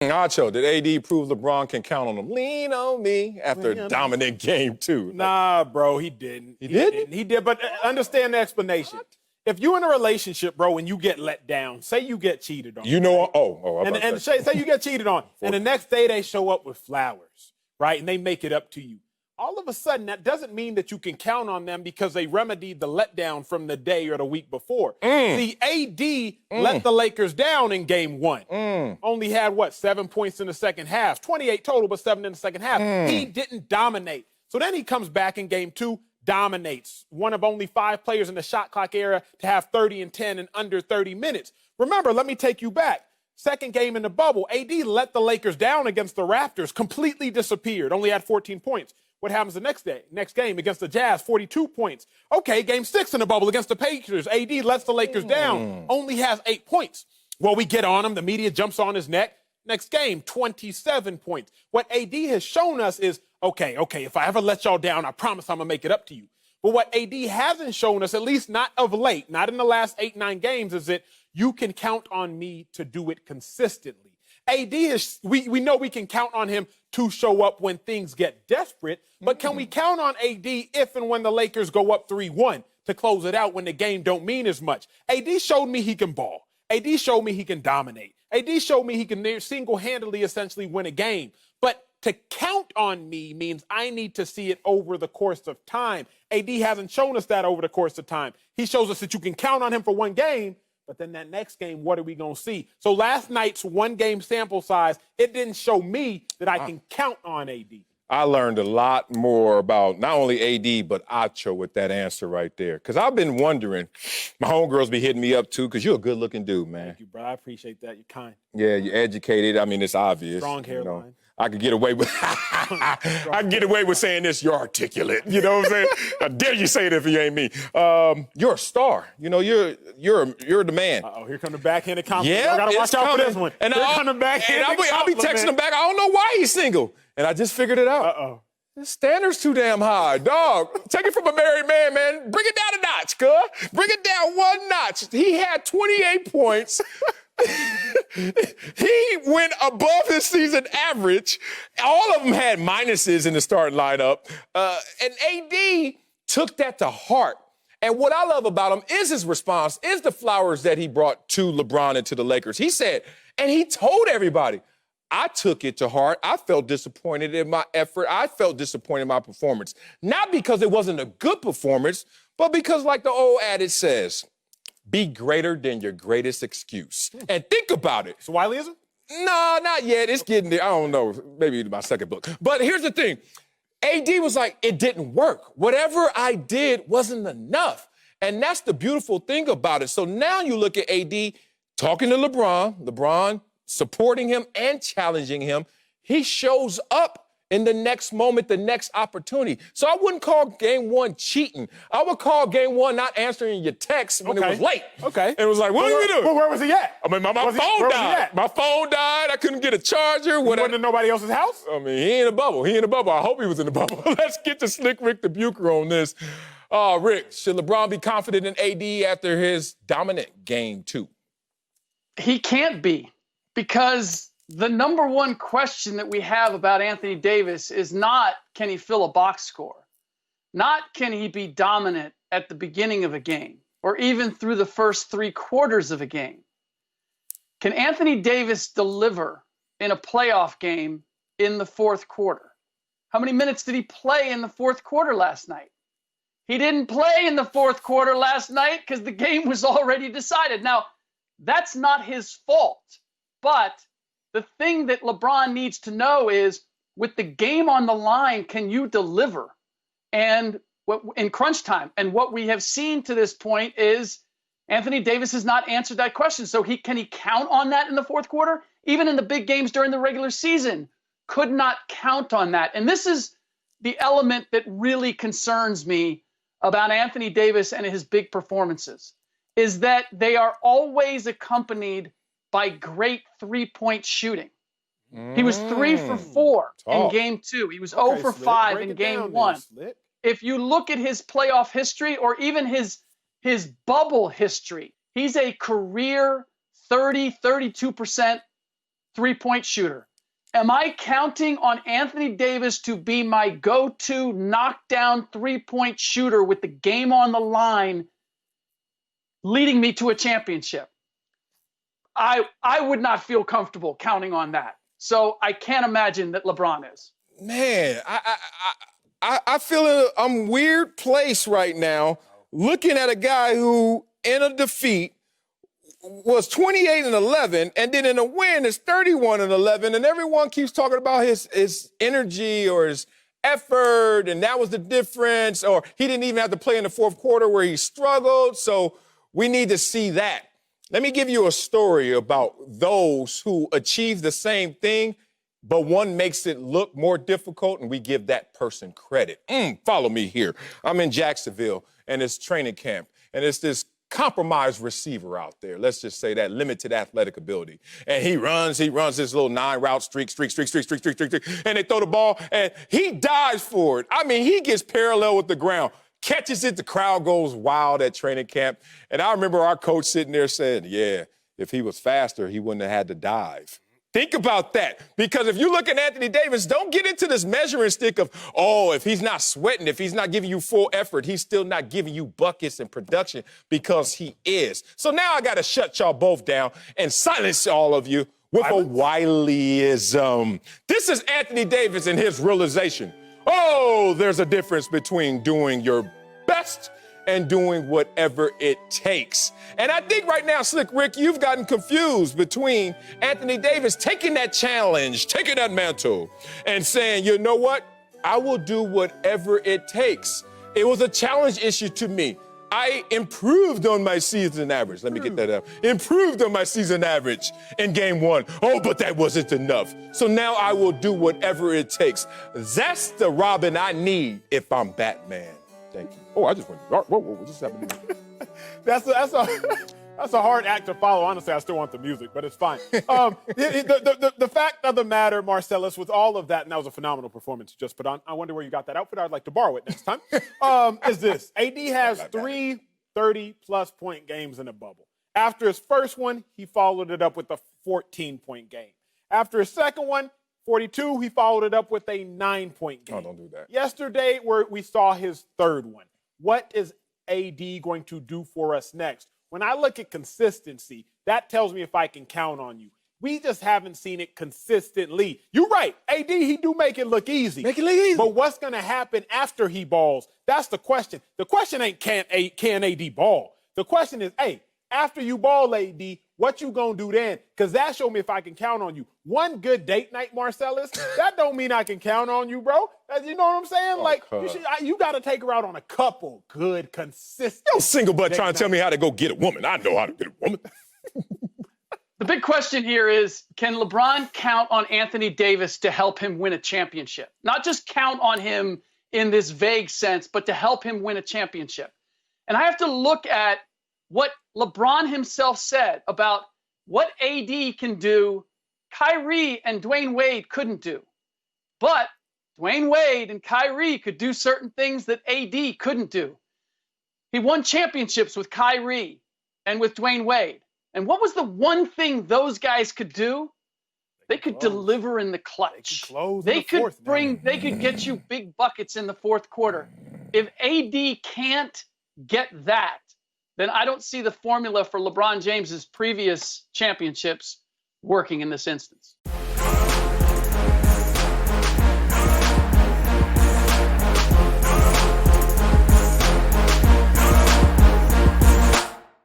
Acho, did AD prove LeBron can count on him? Lean on me after a dominant game, too. Nah, bro, he didn't. He didn't? He did, but understand the explanation. What? If you're in a relationship, bro, and you get let down, say you get cheated on. You know, right? and say you get cheated on, and the next day they show up with flowers, right, and they make it up to you. All of a sudden, that doesn't mean that you can count on them because they remedied the letdown from the day or the week before. The AD let the Lakers down in game one. Only had, 7 points in the second half. 28 total, but 7 in the second half. He didn't dominate. So then he comes back in game two, dominates. One of only 5 players in the shot clock era to have 30 and 10 in under 30 minutes. Remember, let me take you back. Second game in the bubble, AD let the Lakers down against the Raptors, completely disappeared, only had 14 points. What happens the next game against the Jazz, 42 points. Okay, game 6 in the bubble against the Pacers. AD lets the Lakers down, only has 8 points. Well, we get on him. The media jumps on his neck. Next game, 27 points. What AD has shown us is, okay, if I ever let y'all down, I promise I'm going to make it up to you. But what AD hasn't shown us, at least not of late, not in the last 8-9 games, is that you can count on me to do it consistently. AD is, we know we can count on him to show up when things get desperate, but can we count on AD if and when the Lakers go up 3-1 to close it out when the game don't mean as much? AD showed me he can ball. AD showed me he can dominate. AD showed me he can single-handedly essentially win a game. But to count on me means I need to see it over the course of time. AD hasn't shown us that over the course of time. He shows us that you can count on him for one game, but then that next game, what are we going to see? So last night's one-game sample size, it didn't show me that I can count on AD. I learned a lot more about not only AD, but Acho with that answer right there. Because I've been wondering, my homegirls be hitting me up, too, because you're a good-looking dude, man. Thank you, bro. I appreciate that. You're kind. Yeah, you're educated. I mean, it's obvious. Strong hairline. You know, I could get away with saying this. You're articulate. You know what I'm saying? I dare you say it if you ain't me. You're a star. You know, you're the man. Uh-oh, here come the backhanded compliment. Yeah, I gotta watch out for this one. And I'll be texting him back. I don't know why he's single, and I just figured it out. Uh-oh. The standard's too damn high, dog. Take it from a married man, man. Bring it down a notch, cuz. Bring it down one notch. He had 28 points. He went above his season average. All of them had minuses in the starting lineup. And AD took that to heart. And what I love about him is his response, is the flowers that he brought to LeBron and to the Lakers. He said, and he told everybody, I took it to heart. I felt disappointed in my effort. I felt disappointed in my performance. Not because it wasn't a good performance, but because, like the old adage says, be greater than your greatest excuse. And think about it. So Wileyism? No, not yet. It's getting there. I don't know. Maybe my second book. But here's the thing. AD was like, it didn't work. Whatever I did wasn't enough. And that's the beautiful thing about it. So now you look at AD talking to LeBron supporting him and challenging him. He shows up in the next moment, the next opportunity. So I wouldn't call game one cheating. I would call game one not answering your text when it was late. Okay. It was like, what are you doing? Well, where was he at? I mean, my phone died. My phone died. I couldn't get a charger. He wasn't in nobody else's house? I mean, he in a bubble. I hope he was in the bubble. Let's get to Slick Rick the Bucher on this. Rick, should LeBron be confident in AD after his dominant game two? He can't be, because the number one question that we have about Anthony Davis is not, can he fill a box score? Not, can he be dominant at the beginning of a game or even through the first 3 quarters of a game? Can Anthony Davis deliver in a playoff game in the fourth quarter? How many minutes did he play in the fourth quarter last night? He didn't play in the fourth quarter last night because the game was already decided. Now, that's not his fault, but the thing that LeBron needs to know is, with the game on the line, can you deliver? And in crunch time? And what we have seen to this point is Anthony Davis has not answered that question. So can he count on that in the fourth quarter? Even in the big games during the regular season, could not count on that. And this is the element that really concerns me about Anthony Davis and his big performances, is that they are always accompanied by great three-point shooting. He was 3 for 4 in game 2. He was 0 for 5 in game 1. If you look at his playoff history or even his bubble history, he's a career 32% three-point shooter. Am I counting on Anthony Davis to be my go-to knockdown three-point shooter with the game on the line, leading me to a championship? I would not feel comfortable counting on that. So I can't imagine that LeBron is. Man, I feel in a weird place right now looking at a guy who, in a defeat, was 28-11, and then in a win is 31-11, and everyone keeps talking about his energy or his effort, and that was the difference, or he didn't even have to play in the fourth quarter where he struggled, so we need to see that. Let me give you a story about those who achieve the same thing, but one makes it look more difficult, and we give that person credit. Follow me here. I'm in Jacksonville, and it's training camp, and it's this compromised receiver out there. Let's just say that, limited athletic ability. And he runs this little 9-route streak, and they throw the ball, and he dives for it. I mean, he gets parallel with the ground, catches it, the crowd goes wild at training camp. And I remember our coach sitting there saying, yeah, if he was faster, he wouldn't have had to dive. Think about that, because if you look at Anthony Davis, don't get into this measuring stick of, oh, if he's not sweating, if he's not giving you full effort, he's still not giving you buckets and production, because he is. So now I got to shut y'all both down and silence all of you with a Wileyism. This is Anthony Davis and his realization. Oh, there's a difference between doing your best and doing whatever it takes. And I think right now, Slick Rick, you've gotten confused between Anthony Davis taking that challenge, taking that mantle, and saying, you know what? I will do whatever it takes. It was a challenge issue to me. I improved on my season average. Let me get that out. Improved on my season average in game one. Oh, but that wasn't enough. So now I will do whatever it takes. That's the Robin I need if I'm Batman. Thank you. Oh, I just went, whoa, what just happened to me? That's a hard act to follow. Honestly, I still want the music, but it's fine. The fact of the matter, Marcellus, with all of that, and that was a phenomenal performance you just put on. I wonder where you got that outfit. I'd like to borrow it next time. Is this. AD has 3 30-plus point games in a bubble. After his first one, he followed it up with a 14-point game. After his second one, 42, he followed it up with a 9-point game. Oh, don't do that. Yesterday, we saw his third one. What is AD going to do for us next? When I look at consistency, that tells me if I can count on you. We just haven't seen it consistently. You're right. AD, he do make it look easy. Make it look easy. But what's going to happen after he balls? That's the question. The question ain't can AD ball? The question is, hey, after you ball, AD, what you gonna do then? Because that showed me if I can count on you. One good date night, Marcellus, that don't mean I can count on you, bro. You know what I'm saying? Oh, like, you got to take her out on a couple good, consistent. Yo, single butt trying to tell me how to go get a woman. I know how to get a woman. The big question here is, can LeBron count on Anthony Davis to help him win a championship? Not just count on him in this vague sense, but to help him win a championship. And I have to look at what LeBron himself said about what AD can do, Kyrie and Dwayne Wade couldn't do. But Dwayne Wade and Kyrie could do certain things that AD couldn't do. He won championships with Kyrie and with Dwayne Wade. And what was the one thing those guys could do? They could deliver in the clutch. They could get you big buckets in the fourth quarter. If AD can't get that, then I don't see the formula for LeBron James's previous championships working in this instance.